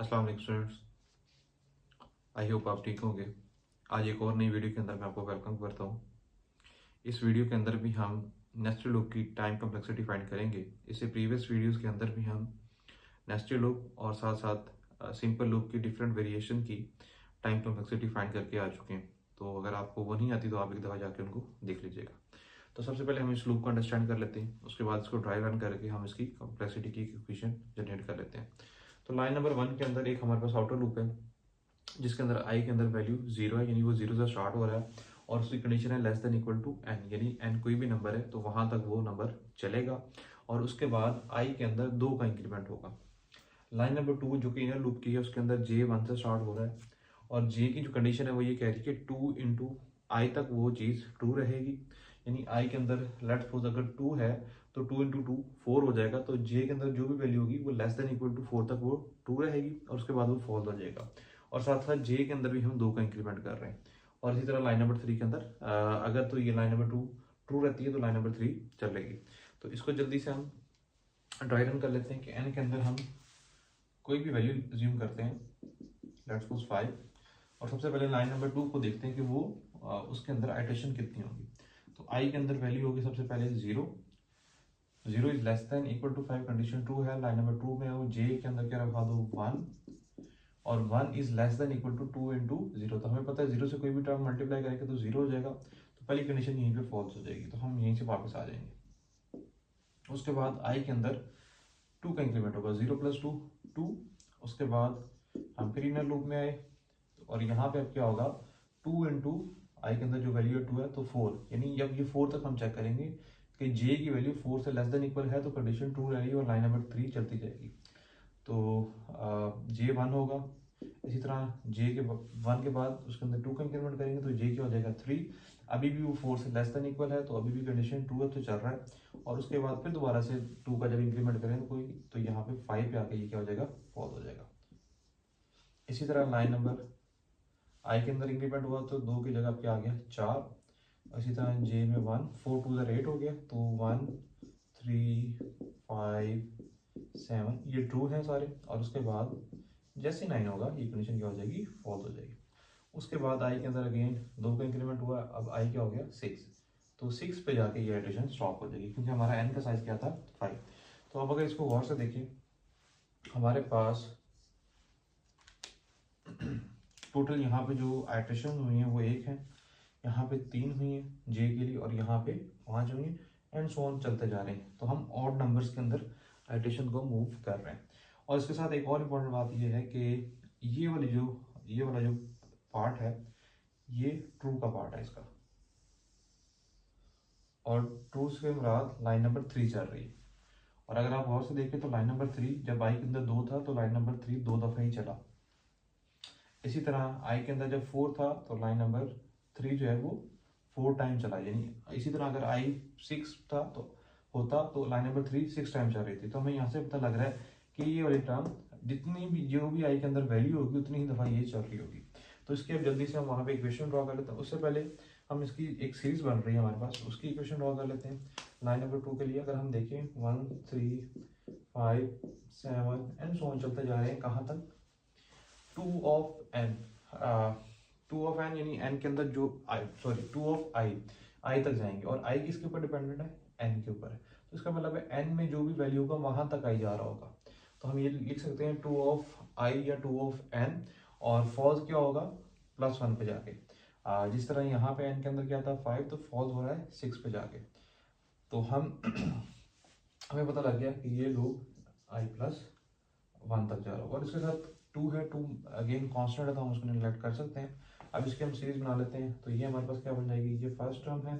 अस्सलाम वालेकुम students, I hope आप ठीक होंगे। आज एक और नई वीडियो के अंदर मैं आपको वेलकम करता हूँ। इस वीडियो के अंदर भी हम नेस्टेड लूप की टाइम कम्प्लेक्सिटी फाइंड करेंगे। इससे प्रीवियस वीडियोस के अंदर भी हम नेस्टेड लूप और साथ साथ सिंपल लूप की डिफरेंट वेरिएशन की टाइम कम्प्लेक्सिटी फाइंड करके आ चुके हैं। तो अगर आपको वो नहीं आती तो आप एक दफ़ा जाके उनको देख लीजिएगा। तो सबसे पहले हम इस लूप को अंडरस्टैंड कर लेते हैं, उसके बाद इसको ड्राई रन करके हम इसकी कम्प्लेक्सिटी की इक्वेशन जनरेट कर लेते हैं। तो लाइन नंबर 1 के अंदर एक हमारे पास आउटर लूप है जिसके अंदर आई के अंदर वैल्यू 0 है, यानी वो 0 से स्टार्ट हो रहा है और उसकी कंडीशन है less than equal to N, यानी एन कोई भी नंबर है तो वहां तक वो नंबर चलेगा। और उसके बाद आई के अंदर 2 का इंक्रीमेंट होगा। लाइन नंबर 2 जो कि इनर लूप की है उसके अंदर जे 1 से स्टार्ट हो रहा है और जे की जो कंडीशन है वो ये कह रही है कि 2 इंटू आई तक वो चीज़ ट्रू रहेगी। यानी आई के अंदर लेट्स सपोज अगर 2 है तो 2 इंटू 2 4 हो जाएगा, तो जे के अंदर जो भी वैल्यू होगी वो लेस देन इक्वल टू 4 तक वो ट्रू रहेगी और उसके बाद वो फॉल्स हो जाएगा। और साथ साथ जे के अंदर भी हम 2 का इंक्रीमेंट कर रहे हैं। और इसी तरह लाइन नंबर 3 के अंदर अगर तो ये लाइन नंबर 2 ट्रू रहती है तो लाइन नंबर 3 चलेगी। तो इसको जल्दी से हम ड्राई रन कर लेते हैं कि एन के अंदर हम कोई भी वैल्यू अज्यूम करते हैं, लेट्स सपोज 5। और सबसे पहले लाइन नंबर 2 को देखते हैं कि वो उसके अंदर आइट्रेशन कितनी होगी। तो आई के अंदर वैल्यू होगी सबसे पहले 0 is less than equal to 5, condition true है। लाइन नंबर 2 में वो जे के अंदर क्या रखा दो 1 और 1 is less than equal to 2 into 0। तो हमें पता है 0 से कोई भी टर्म मल्टीप्लाई करेंगे तो 0 हो जाएगा, तो पहली कंडीशन यहीं पे फॉल्स हो जाएगी, तो हम यहीं से वापस आ जाएंगे। उसके बाद आई के अंदर 2 का इंक्रीमेंट होगा, 0 प्लस 2 2। उसके बाद हम फिर इनर लूप में आए और यहाँ पे अब क्या होगा 2 इंटू आई के अंदर जो वैल्यू 2 है तो 4, यानी जब ये 4 तक हम चेक करेंगे कि जे की वैल्यू 4 से लेस देन इक्वल है तो कंडीशन ट्रू रहेगी और लाइन नंबर 3 चलती जाएगी। तो जे 1 होगा। इसी तरह जे के 1 के बाद उसके अंदर 2 का इंक्रीमेंट करेंगे तो जे क्या हो जाएगा 3। अभी भी वो 4 से लेस देन इक्वल है तो अभी भी कंडीशन ट्रू है तो चल रहा है। और उसके बाद फिर दोबारा से 2 का जब इंक्रीमेंट करेंगे कोई तो यहाँ पे 5 पे आके ये क्या हो जाएगा फॉल्स हो जाएगा। इसी तरह लाइन नंबर आई के अंदर इंक्रीमेंट हुआ तो 2 की जगह क्या आ गया 4। इसी तरह जे में 1 4 2 8 हो गया तो 1 3 5 7 ये ट्रू है सारे। और उसके बाद जैसे 9 होगा ये कंडीशन क्या हो जाएगी फॉल्स हो जाएगी। उसके बाद आई के अंदर अगेन 2 का इंक्रीमेंट हुआ, अब आई क्या हो गया 6, तो 6 पे जाके ये इटरेशन स्टॉप हो जाएगी क्योंकि हमारा एन का साइज क्या था 5। तो अब अगर इसको गौर से देखें हमारे पास टोटल यहाँ पे जो आइट्रेशन हुई है वो 1 है, यहाँ पे 3 हुई है जे के लिए और यहाँ पे 5 हुई है एंड सो ऑन चलते जा रहे हैं। तो हम ऑड नंबर्स के अंदर आइट्रेशन को मूव कर रहे हैं। और इसके साथ एक और इम्पोर्टेंट बात ये है कि ये वाला जो पार्ट है ये ट्रू का पार्ट है इसका, और ट्रू से मुराद लाइन नंबर 3 चल रही है। और अगर आप गौर से देखें तो लाइन नंबर 3 जब आई के अंदर 2 था तो लाइन नंबर 3 2 दफ़ा ही चला। इसी तरह आई के अंदर जब 4 था तो लाइन नंबर 3 जो है वो 4 टाइम चला, यानी इसी तरह अगर आई 6 था तो होता तो लाइन नंबर 3 6 टाइम चल रही थी। तो हमें यहाँ से पता लग रहा है कि ये वाली टर्म जितनी भी जो भी आई के अंदर वैल्यू होगी उतनी ही दफ़ा ये चल रही होगी। तो इसके अब जल्दी से हम वहाँ पे इक्वेशन ड्रॉ कर लेते हैं। उससे पहले हम इसकी एक सीरीज बन रही है हमारे पास, उसकी इक्वेशन ड्रॉ कर लेते हैं। लाइन नंबर 2 के लिए अगर हम देखें 1 3 5 7 एंड सो ऑन चलते जा रहे हैं कहाँ तक 2 ऑफ एन, 2 ऑफ एन यानी एन के अंदर जो आई 2 ऑफ आई तक जाएंगे और आई किसके ऊपर डिपेंडेंट है एन के ऊपर है। तो इसका मतलब है एन में जो भी वैल्यू होगा वहां तक आई जा रहा होगा। तो हम ये लिख सकते हैं 2 ऑफ आई या 2 ऑफ एन और फॉल्स क्या होगा +1 पे जाके। जिस तरह यहाँ पे एन के अंदर क्या था 5 तो फॉल्स हो रहा है 6 पे जाके। तो हम हमें पता लग गया कि ये लोग आई +1 तक जा रहा होगा। और इसके साथ 2 है, 2 अगेन कांस्टेंट है तो हम उसको नेगलेक्ट कर सकते हैं। अब इसकी हम सीरीज बना लेते हैं तो ये हमारे पास क्या बन जाएगी, ये फर्स्ट टर्म है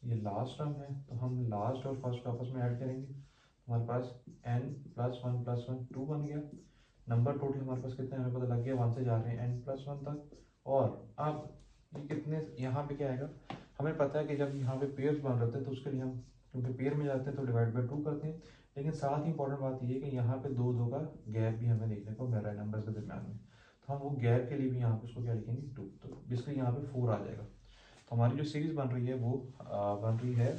ये लास्ट टर्म है, तो हम लास्ट और फर्स्ट को आपस में ऐड करेंगे। हमारे पास n +1 2 बन गया। नंबर टोटल हमारे पास कितने हमें पता लग गया 1 से जा रहे हैं n+1 तक। और अब ये कितने यहाँ पे क्या आएगा, हमें पता है कि जब यहाँ पे पेयर्स बन रहे हैं तो उसके लिए हम क्योंकि पेयर में जाते हैं तो डिवाइड बाय 2 करते हैं। लेकिन साथ ही इंपॉर्टेंट बात ये है कि यहाँ पे 2 का गैप भी हमें देखने को मिल रहा है नंबर के दरमियान में, तो हम वो गैप के लिए भी यहाँ पे उसको क्या लिखेंगे 2, तो बेसिकली यहाँ पे 4 आ जाएगा। तो हमारी जो सीरीज बन रही है वो बन रही है,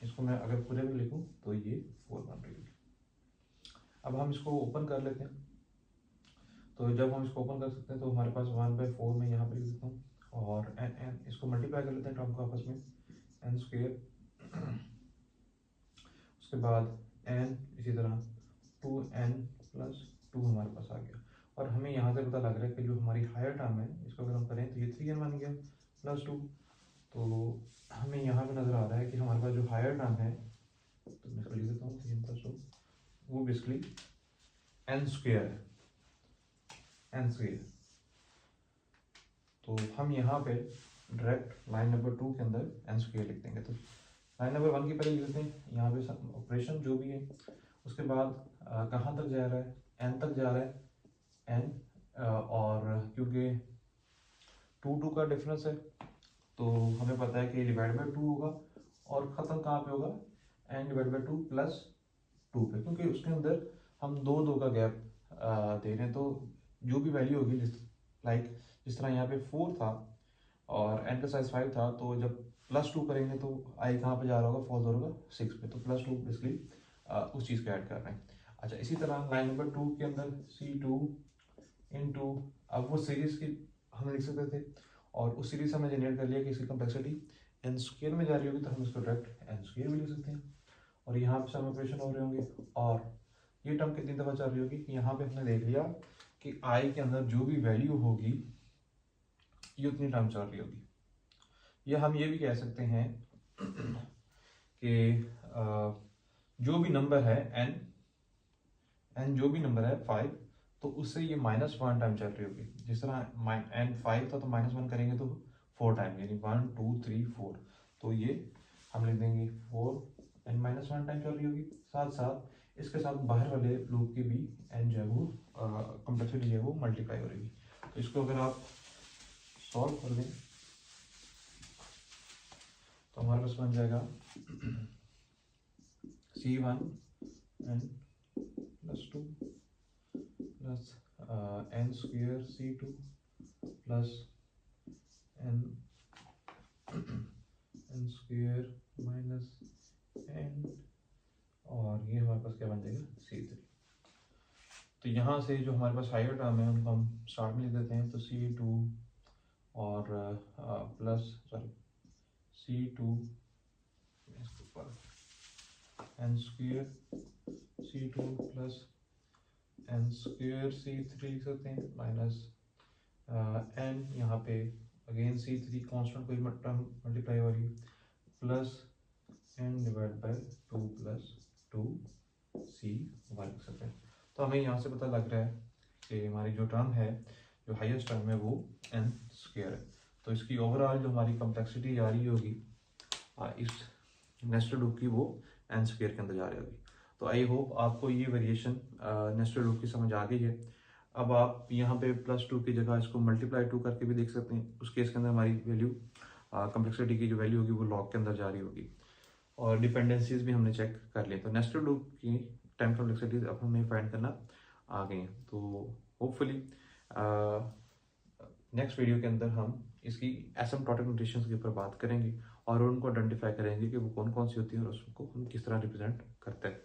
इसको मैं अगर पूरे में लिखूँ तो ये 4 बन रही है। अब हम इसको ओपन कर लेते हैं। तो जब हम इसको ओपन कर सकते हैं तो हमारे पास 1/4 में यहाँ पे लिख देता हूँ, और एन एन इसको मल्टीप्लाई कर लेते हैं टर्म को आपस में, एन स्क्वेयर, उसके बाद एन इसी तरह 2n+2 हमारे पास आ गया। और हमें यहाँ से पता लग रहा है कि जो हमारी हायर टर्म है इसको अगर हम करें तो ये 3n बन गया +2। तो हमें यहाँ पे नज़र आ रहा है कि हमारे पास जो हायर टर्म है, तो मैं इसको लिख देता हूँ 3n+2, वो बेसिकली n स्क्वेयर है, n स्क्वेयर। तो हम यहाँ पे डायरेक्ट लाइन नंबर 2 के अंदर n स्क्वेयर लिख देंगे। तो लाइन नंबर 1 की पहले लिख देते हैं, यहाँ पे ऑपरेशन जो भी है, उसके बाद कहाँ तक जा रहा है, n तक जा रहा है n, और क्योंकि 2 का डिफरेंस है तो हमें पता है कि डिवाइड बाई 2 होगा, और ख़त्म कहाँ पे होगा, n डिवाइड बाई 2 + 2 पे, क्योंकि उसके अंदर हम 2 का गैप दे रहे हैं। तो जो भी वैल्यू होगी, जिस तरह यहाँ पे 4 था और n का साइज 5 था, तो जब +2 करेंगे तो i कहाँ पे जा रहा होगा, फॉल होगा 6 पे, तो +2 बेसिकली उस चीज़ को ऐड कर रहे हैं। अच्छा, इसी तरह लाइन नंबर 2 के अंदर C2 इंटू, अब वो सीरीज की हम लिख सकते थे, और उस सीरीज से हमने जनरेट कर लिया कि इसकी कम्प्लेक्सिटी n स्क्वायर में जा रही होगी, तो हम इसको डायरेक्ट n स्क्वायर भी लिख सकते हैं। और यहाँ पे सम ऑपरेशन हो रहे होंगे, और ये टर्म कितनी दफ़ा चल रही होगी, यहाँ पे हमने देख लिया कि i के अंदर जो भी वैल्यू होगी ये उतनी टर्म चल रही होगी। या हम ये भी कह सकते हैं कि जो भी नंबर है n जो भी नंबर है 5, तो उससे ये -1 टाइम चल रही होगी। जिस तरह n 5 था तो -1 करेंगे तो 4 टाइम, यानी 1 2 3 4, तो ये हम लिख देंगे 4n-1 टाइम चल रही होगी। साथ साथ इसके साथ बाहर वाले लूप की भी n जो है वो कम्प्लेक्सिटी जो है वो मल्टीप्लाई हो रही है। तो इसको अगर आप सॉल्व कर दें तो हमारे पास बन जाएगा C1n+2 plus n square C2 plus n square minus n, और ये हमारे पास क्या बन जाएगा C3। तो यहाँ से जो हमारे पास हायर टर्म है उनको हम स्टार्ट में लिख देते हैं। तो C2 और plus C2 n square C2 plus n square C3 लिख सकते हैं, माइनस n, यहाँ पे अगेन C3 कांस्टेंट कोई टर्म मल्टीप्लाई हो रही है, plus n divide by 2 + 2C1 लिख सकते हैं। तो हमें यहाँ से पता लग रहा है कि हमारी जो टर्म है, जो हाईएस्ट टर्म है, वो n स्क्वेयर है। तो इसकी ओवरऑल जो हमारी कम्प्लेक्सिटी जा रही होगी इस नेस्टेड लूप की, वो n स्क्वेयर के अंदर जा रही होगी। तो आई होप आपको ये वेरिएशन नेस्टेड लूप की समझ आ गई है। अब आप यहाँ पे +2 की जगह इसको ×2 करके भी देख सकते हैं। उस केस के अंदर हमारी वैल्यू कम्प्लेक्सिटी की जो वैल्यू होगी वो लॉग के अंदर जा रही होगी, और डिपेंडेंसीज भी हमने चेक कर लिए। तो नेस्टेड लूप की टाइम कम्प्लेक्सिटीज अब हमें फाइंड करना आ गई हैं। तो होपफुली नेक्स्ट वीडियो के अंदर हम इसकी एसिम्प्टोटिक नोटेशंस के ऊपर बात करेंगे और उनको आइडेंटिफाई करेंगे कि वो कौन कौन सी होती है और उसको हम किस तरह रिप्रेजेंट करते हैं।